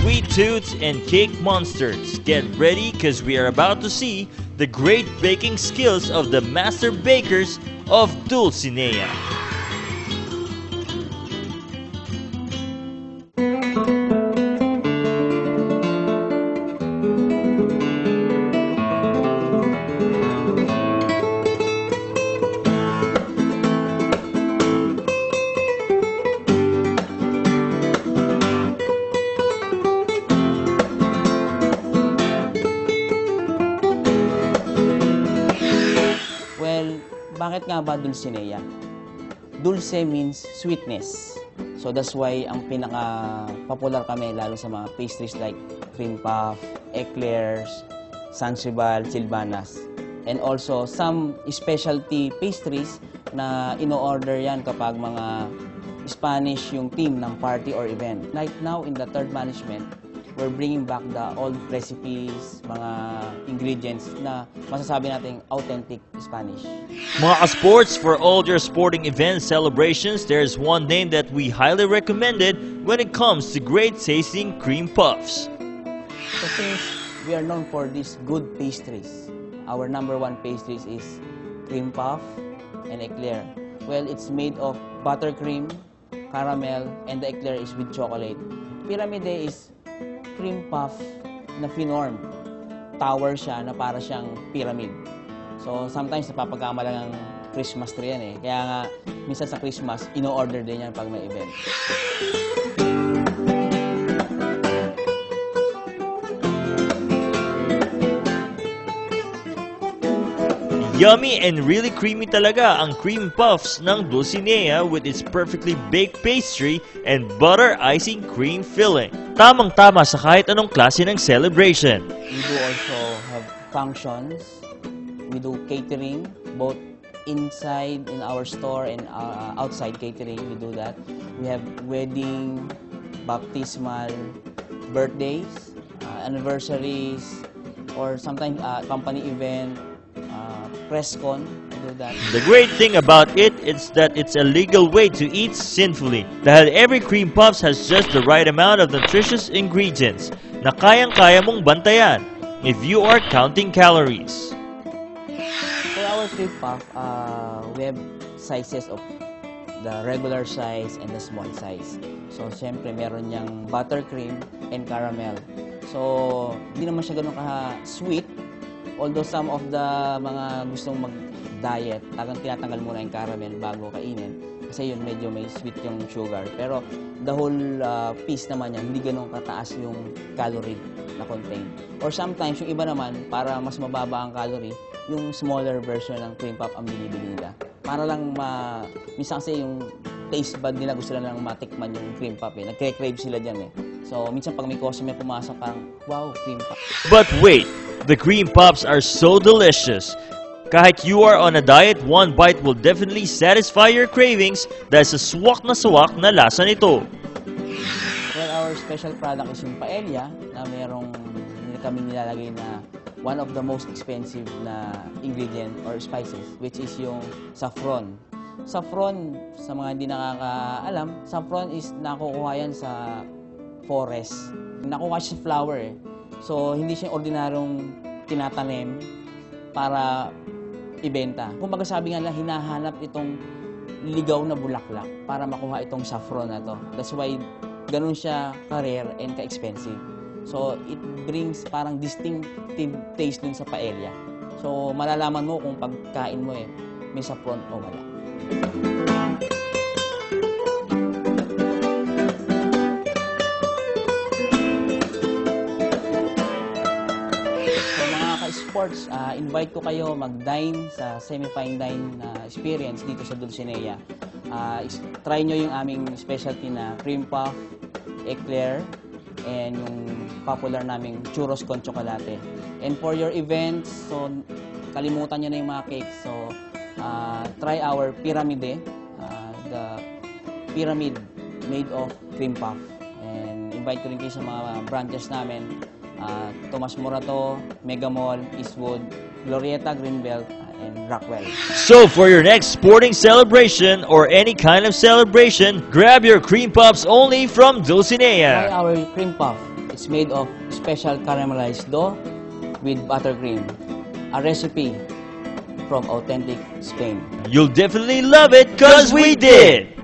sweet tooths, and cake monsters. Get ready because we are about to see the great baking skills of the master bakers of Dulcinea. Bakit nga ba Dulcinea? Dulce means sweetness. So that's why ang pinaka-popular kami lalo sa mga pastries like cream puff, eclairs, sansibal, silvanas. And also some specialty pastries na ino-order yan kapag mga Spanish yung team ng party or event. Like now in the third management, we're bringing back the old recipes, mga ingredients na masasabi nating authentic Spanish. Mga sports, for all your sporting events, celebrations, there's one name that we highly recommended when it comes to great tasting cream puffs. So since we are known for these good pastries, our number one pastries is cream puff and eclair. Well, it's made of buttercream, caramel, and the eclair is with chocolate. Pyramide is cream puff na finorm. Tower siya na para siyang pyramid. So, sometimes napapagkamalang ng Christmas tree yan eh. Kaya nga, minsan sa Christmas, ino-order din yan pag may event. Yummy and really creamy talaga ang cream puffs ng Dulcinea with its perfectly baked pastry and butter icing cream filling. Tamang-tama sa kahit anong klase ng celebration. We do also have functions. We do catering, both inside in our store and outside catering. We do that. We have wedding, baptismal, birthdays, anniversaries, or sometimes company event, press con, we do that. The great thing about it is that it's a legal way to eat sinfully. Dahil every cream puffs has just the right amount of nutritious ingredients na kayang-kaya mong bantayan if you are counting calories. For our cream puff, we have sizes of the regular size and the small size. So, syempre, meron niyang buttercream and caramel. So, hindi naman siya ganun ka-sweet. Although some of the mga gustong mag-diet, talagang tinatanggal muna yung caramel bago kainin. Kasi yun, medyo may sweet yung sugar. Pero the whole piece naman yan, hindi ganun kataas yung calorie na contain. Or sometimes, yung iba naman, para mas mababa ang calorie, yung smaller version ng cream puff ang binibili nila. Para lang minsan kasi yung taste bud nila, gusto lang matikman yung cream puff eh. Nagkre-crave sila dyan eh. So, minsan pag may customer pumasok, parang, wow, cream puff. But wait! The cream puffs are so delicious. Kahit you are on a diet, one bite will definitely satisfy your cravings dahil sa suwak na lasa nito. Well, our special product is yung paella na merong kami nilalagay na one of the most expensive na ingredient or spices, which is yung saffron. Saffron, sa mga hindi nakakaalam, saffron is nakukuha yan sa forest. Nakukuha siya sa flower eh. So, hindi siya ordinaryong tinatanim para ibenta. Kung baga sabi nga lang, hinahanap itong ligaw na bulaklak para makuha itong saffron na to. That's why ganun siya ka-rare and ka-expensive. So, it brings parang distinctive taste dun sa paella. So, malalaman mo kung pagkain mo eh, may saffron o wala. Sports, invite ko kayo mag-dine sa semi-fine dine experience dito sa Dulcinea. Try nyo yung aming specialty na cream puff, eclair, and yung popular naming churros con chocolate. And for your events, so kalimutan nyo na yung mga cakes. So, try our pyramide, the pyramid made of cream puff. And invite ko rin kayo sa mga branches namin. Tomas Morato, Mega Mall, Eastwood, Glorieta, Greenbelt, and Rockwell. So for your next sporting celebration or any kind of celebration, grab your cream puffs only from Dulcinea. Try our cream puff. It's made of special caramelized dough with buttercream. A recipe from authentic Spain. You'll definitely love it, 'cause we did!